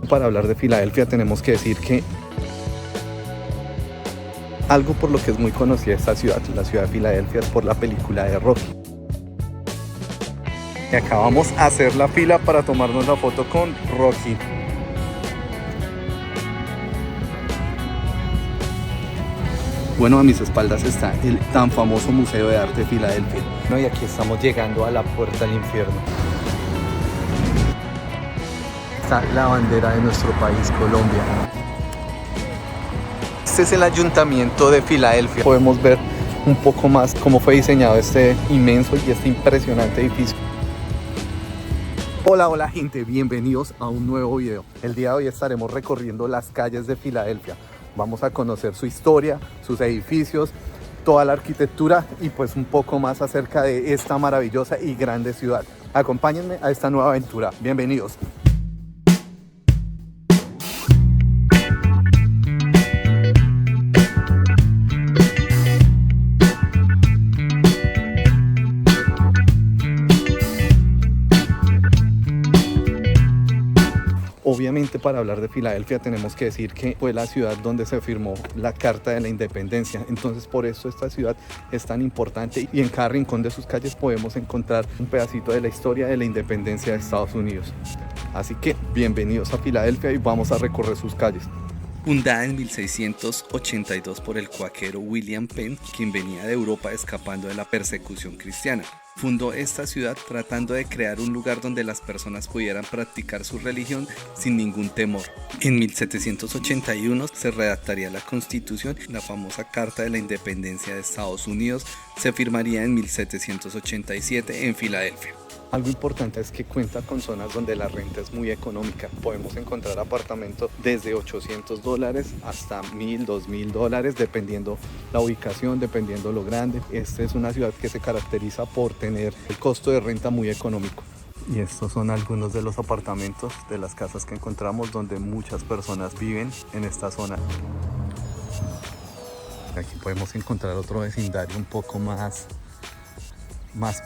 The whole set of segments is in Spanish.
Para hablar de Filadelfia tenemos que decir que algo por lo que es muy conocida esta ciudad, la ciudad de Filadelfia, es por la película de Rocky. Y acabamos a hacer la fila para tomarnos la foto con Rocky. Bueno, a mis espaldas está el tan famoso Museo de Arte de Filadelfia. Y aquí estamos llegando a la puerta del infierno. Está la bandera de nuestro país, Colombia. Este es el Ayuntamiento de Filadelfia. Podemos ver un poco más cómo fue diseñado este inmenso y este impresionante edificio. Hola gente, bienvenidos a un nuevo video. El día de hoy estaremos recorriendo las calles de Filadelfia. Vamos a conocer su historia, sus edificios, toda la arquitectura y pues un poco más acerca de esta maravillosa y grande ciudad. Acompáñenme a esta nueva aventura. Bienvenidos. Obviamente, para hablar de Filadelfia tenemos que decir que fue la ciudad donde se firmó la Carta de la Independencia. Entonces por eso esta ciudad es tan importante y en cada rincón de sus calles podemos encontrar un pedacito de la historia de la independencia de Estados Unidos. Así que bienvenidos a Filadelfia y vamos a recorrer sus calles. Fundada en 1682 por el cuáquero William Penn, quien venía de Europa escapando de la persecución cristiana. Fundó esta ciudad tratando de crear un lugar donde las personas pudieran practicar su religión sin ningún temor. En 1781 se redactaría la Constitución, la famosa Carta de la Independencia de Estados Unidos se firmaría en 1787 en Filadelfia. Algo importante es que cuenta con zonas donde la renta es muy económica. Podemos encontrar apartamentos desde $800 hasta $1,000, $2,000, dependiendo la ubicación, dependiendo lo grande. Esta es una ciudad que se caracteriza por tener el costo de renta muy económico. Y estos son algunos de los apartamentos de las casas que encontramos donde muchas personas viven en esta zona. Aquí podemos encontrar otro vecindario un poco más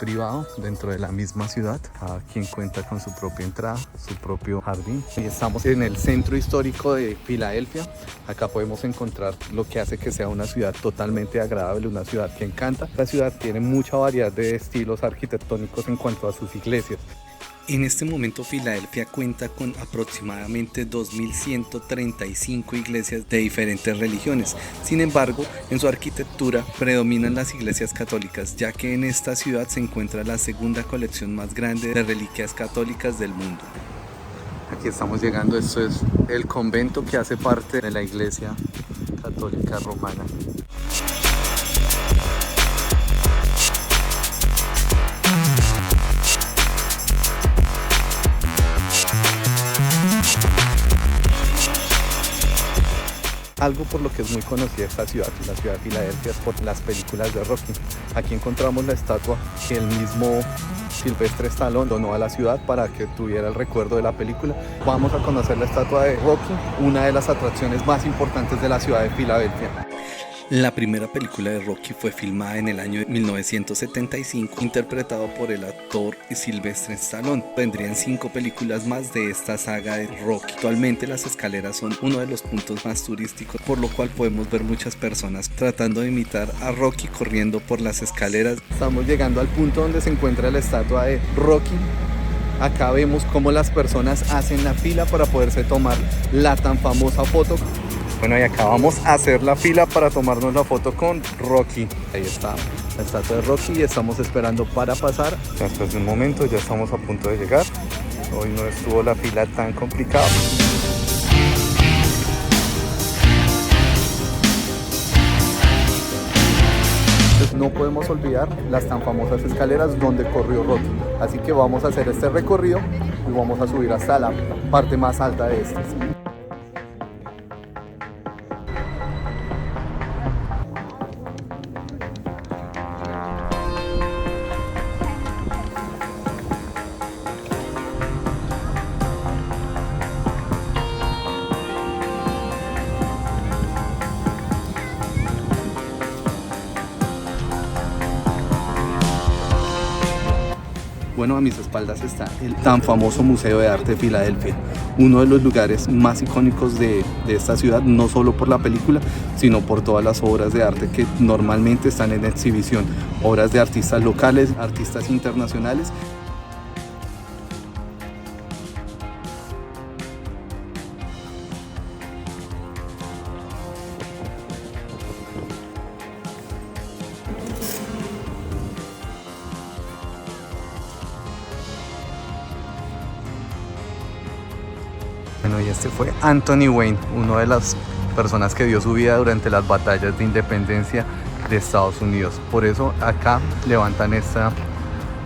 privado dentro de la misma ciudad. Cada quien cuenta con su propia entrada, su propio jardín. Y estamos en el centro histórico de Filadelfia. Acá podemos encontrar lo que hace que sea una ciudad totalmente agradable, una ciudad que encanta. La ciudad tiene mucha variedad de estilos arquitectónicos en cuanto a sus iglesias. En este momento Filadelfia cuenta con aproximadamente 2.135 iglesias de diferentes religiones. Sin embargo, en su arquitectura predominan las iglesias católicas, ya que en esta ciudad se encuentra la segunda colección más grande de reliquias católicas del mundo. Aquí estamos llegando, esto es el convento que hace parte de la iglesia católica romana. Algo por lo que es muy conocida esta ciudad, la ciudad de Filadelfia, es por las películas de Rocky. Aquí encontramos la estatua que el mismo Sylvester Stallone donó a la ciudad para que tuviera el recuerdo de la película. Vamos a conocer la estatua de Rocky, una de las atracciones más importantes de la ciudad de Filadelfia. La primera película de Rocky fue filmada en el año 1975, interpretado por el actor Sylvester Stallone. Vendrían 5 películas más de esta saga de Rocky. Actualmente las escaleras son uno de los puntos más turísticos, por lo cual podemos ver muchas personas tratando de imitar a Rocky corriendo por las escaleras. Estamos llegando al punto donde se encuentra la estatua de Rocky. Acá vemos cómo las personas hacen la fila para poderse tomar la tan famosa foto. Bueno, y acá vamos a hacer la fila para tomarnos la foto con Rocky. Ahí está la estatua de Rocky y estamos esperando para pasar. Después de un momento ya estamos a punto de llegar. Hoy no estuvo la fila tan complicada. Pues no podemos olvidar las tan famosas escaleras donde corrió Rocky. Así que vamos a hacer este recorrido y vamos a subir hasta la parte más alta de estas. Bueno, a mis espaldas está el tan famoso Museo de Arte de Filadelfia, uno de los lugares más icónicos de esta ciudad, no solo por la película, sino por todas las obras de arte que normalmente están en exhibición, obras de artistas locales, artistas internacionales. Bueno, y este fue Anthony Wayne, una de las personas que dio su vida durante las batallas de independencia de Estados Unidos. Por eso acá levantan esta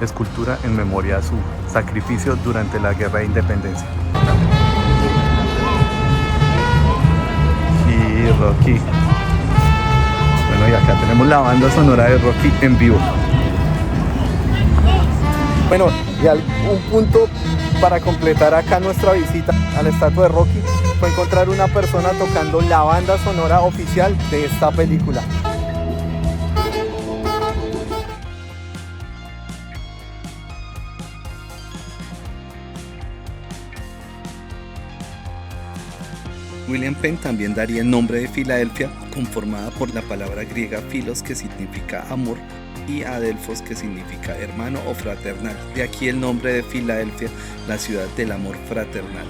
escultura en memoria a su sacrificio durante la Guerra de Independencia. Y Rocky. Bueno, y acá tenemos la banda sonora de Rocky en vivo. Bueno, y un punto para completar acá nuestra visita a la estatua de Rocky fue encontrar una persona tocando la banda sonora oficial de esta película. William Penn también daría el nombre de Filadelfia, conformada por la palabra griega philos, que significa amor, y adelphos, que significa hermano o fraternal. De aquí el nombre de Filadelfia, la ciudad del amor fraternal.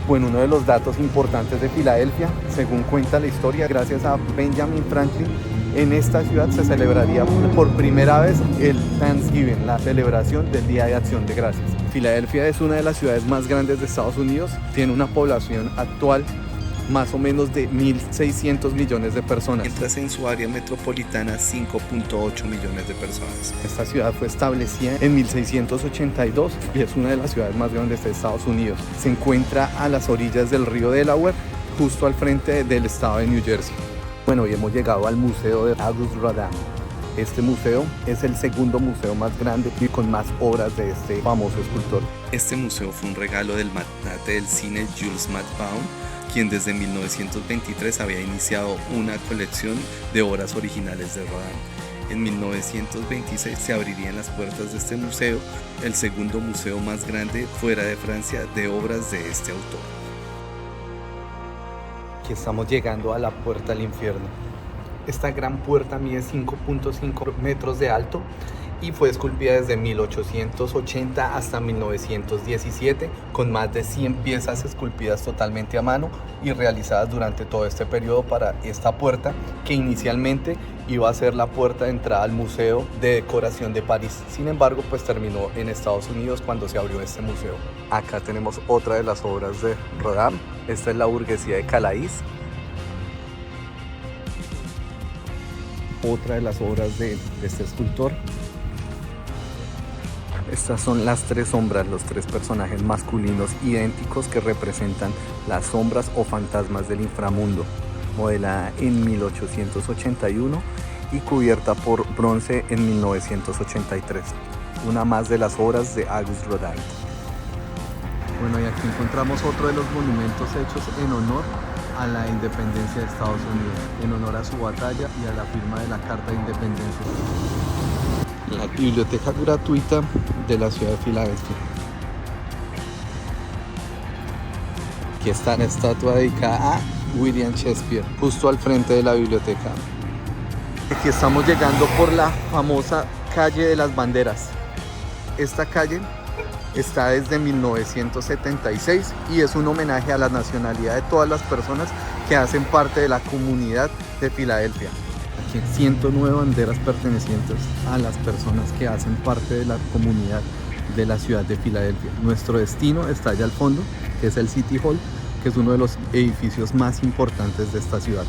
Bueno, uno de los datos importantes de Filadelfia, según cuenta la historia, gracias a Benjamin Franklin, en esta ciudad se celebraría por primera vez el Thanksgiving, la celebración del Día de Acción de Gracias. Filadelfia es una de las ciudades más grandes de Estados Unidos, tiene una población actual más o menos de 1.600 millones de personas. Mientras en su área metropolitana 5.8 millones de personas. Esta ciudad fue establecida en 1682 y es una de las ciudades más grandes de Estados Unidos. Se encuentra a las orillas del río Delaware, justo al frente del estado de New Jersey. Bueno, y hemos llegado al Museo de Auguste Rodin. Este museo es el segundo museo más grande y con más obras de este famoso escultor. Este museo fue un regalo del magnate del cine Jules Mattbaum, quien desde 1923 había iniciado una colección de obras originales de Rodin. En 1926 se abrirían las puertas de este museo, el segundo museo más grande fuera de Francia de obras de este autor. Aquí estamos llegando a la puerta del infierno. Esta gran puerta mide 5.5 metros de alto y fue esculpida desde 1880 hasta 1917 con más de 100 piezas esculpidas totalmente a mano y realizadas durante todo este periodo para esta puerta, que inicialmente iba a ser la puerta de entrada al Museo de Decoración de París. Sin embargo, pues terminó en Estados Unidos cuando se abrió este museo. Acá tenemos otra de las obras de Rodin. Esta es la burguesía de Calais. Otra de las obras de este escultor. Estas son las tres sombras, los tres personajes masculinos idénticos que representan las sombras o fantasmas del inframundo, modelada en 1881 y cubierta por bronce en 1983. Una más de las obras de Auguste Rodin. Bueno, y aquí encontramos otro de los monumentos hechos en honor a la independencia de Estados Unidos, en honor a su batalla y a la firma de la Carta de Independencia. La biblioteca gratuita de la ciudad de Filadelfia. Aquí está la estatua dedicada a William Shakespeare, justo al frente de la biblioteca. Aquí estamos llegando por la famosa calle de las banderas. Esta calle está desde 1976 y es un homenaje a la nacionalidad de todas las personas que hacen parte de la comunidad de Filadelfia. Aquí 109 banderas pertenecientes a las personas que hacen parte de la comunidad de la ciudad de Filadelfia. Nuestro destino está allá al fondo, que es el City Hall, que es uno de los edificios más importantes de esta ciudad.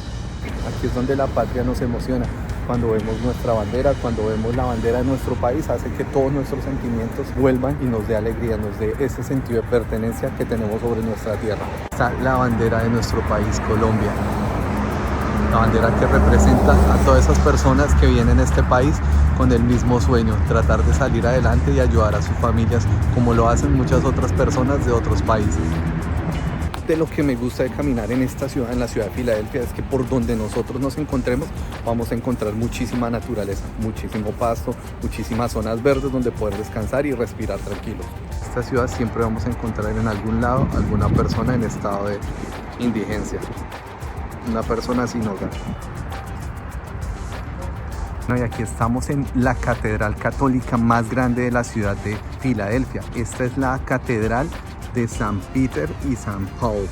Aquí es donde la patria nos emociona. Cuando vemos nuestra bandera, cuando vemos la bandera de nuestro país, hace que todos nuestros sentimientos vuelvan y nos dé alegría, nos dé ese sentido de pertenencia que tenemos sobre nuestra tierra. Está la bandera de nuestro país, Colombia. La bandera que representa a todas esas personas que vienen a este país con el mismo sueño, tratar de salir adelante y ayudar a sus familias, como lo hacen muchas otras personas de otros países. de lo que me gusta de caminar en esta ciudad, en la ciudad de Filadelfia, es que por donde nosotros nos encontremos vamos a encontrar muchísima naturaleza, muchísimo pasto, muchísimas zonas verdes donde poder descansar y respirar tranquilos. En esta ciudad siempre vamos a encontrar en algún lado alguna persona en estado de indigencia, una persona sin hogar. Y aquí estamos en la catedral católica más grande de la ciudad de Filadelfia. Esta es la catedral de San Peter y San Paul,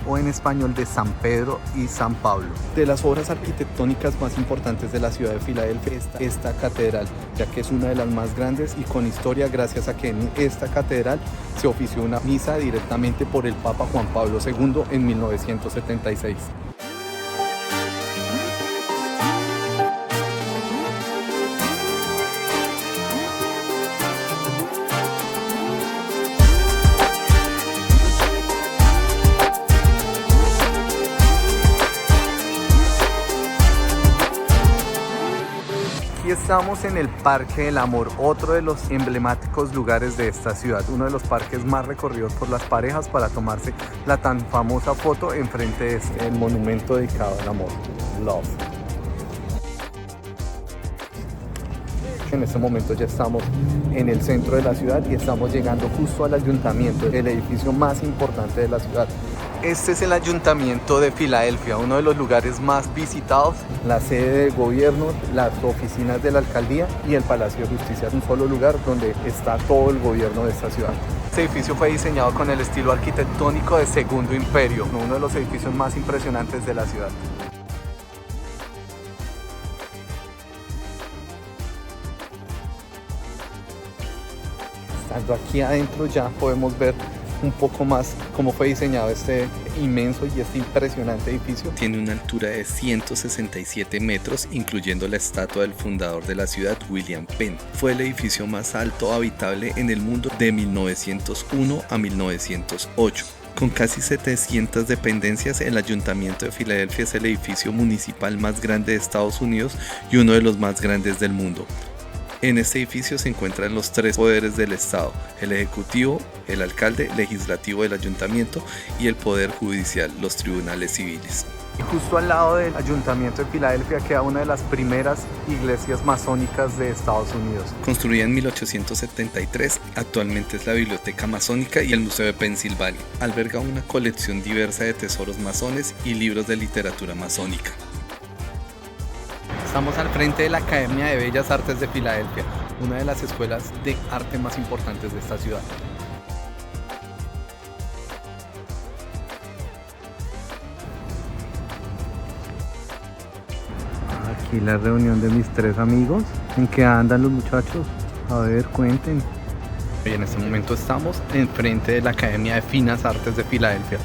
o en español de San Pedro y San Pablo. De las obras arquitectónicas más importantes de la ciudad de Filadelfia está esta catedral, ya que es una de las más grandes y con historia, gracias a que en esta catedral se ofició una misa directamente por el Papa Juan Pablo II en 1976. Aquí estamos en el Parque del Amor, otro de los emblemáticos lugares de esta ciudad, uno de los parques más recorridos por las parejas para tomarse la tan famosa foto enfrente de el monumento dedicado al amor, Love. En este momento ya estamos en el centro de la ciudad y estamos llegando justo al ayuntamiento, el edificio más importante de la ciudad. Este es el Ayuntamiento de Filadelfia, uno de los lugares más visitados, la sede de gobierno, las oficinas de la alcaldía y el Palacio de Justicia. Es un solo lugar donde está todo el gobierno de esta ciudad. Este edificio fue diseñado con el estilo arquitectónico de Segundo Imperio, uno de los edificios más impresionantes de la ciudad. Estando aquí adentro ya podemos ver un poco más cómo fue diseñado este inmenso y este impresionante edificio. Tiene una altura de 167 metros, incluyendo la estatua del fundador de la ciudad, William Penn. Fue el edificio más alto habitable en el mundo de 1901 a 1908. Con casi 700 dependencias, el Ayuntamiento de Filadelfia es el edificio municipal más grande de Estados Unidos y uno de los más grandes del mundo. En este edificio se encuentran los tres poderes del Estado: el ejecutivo, el alcalde, legislativo del ayuntamiento y el poder judicial, los tribunales civiles. Y justo al lado del Ayuntamiento de Filadelfia queda una de las primeras iglesias masónicas de Estados Unidos. Construida en 1873, actualmente es la Biblioteca Masónica y el Museo de Pensilvania. Alberga una colección diversa de tesoros masones y libros de literatura masónica. Estamos al frente de la Academia de Bellas Artes de Filadelfia, una de las escuelas de arte más importantes de esta ciudad. Aquí la reunión de mis tres amigos. ¿En qué andan los muchachos? A ver, cuenten. Y en este momento estamos enfrente de la Academia de Finas Artes de Filadelfia.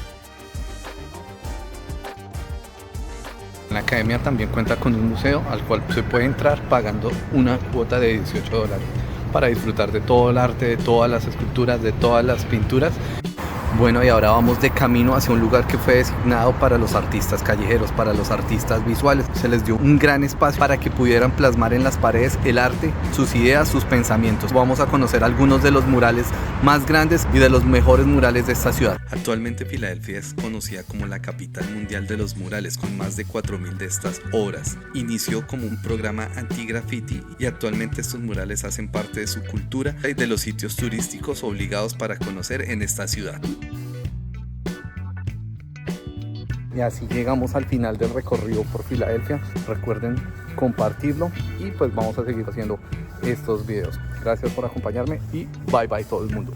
La academia también cuenta con un museo al cual se puede entrar pagando una cuota de $18 para disfrutar de todo el arte, de todas las esculturas, de todas las pinturas. Bueno, y ahora vamos de camino hacia un lugar que fue designado para los artistas callejeros, para los artistas visuales. Se les dio un gran espacio para que pudieran plasmar en las paredes el arte, sus ideas, sus pensamientos. Vamos a conocer algunos de los murales más grandes y de los mejores murales de esta ciudad. Actualmente Filadelfia es conocida como la capital mundial de los murales, con más de 4.000 de estas obras. Inició como un programa anti-graffiti y actualmente estos murales hacen parte de su cultura y de los sitios turísticos obligados para conocer en esta ciudad. Y así llegamos al final del recorrido por Filadelfia. Recuerden compartirlo y pues vamos a seguir haciendo estos videos. Gracias por acompañarme y bye bye todo el mundo.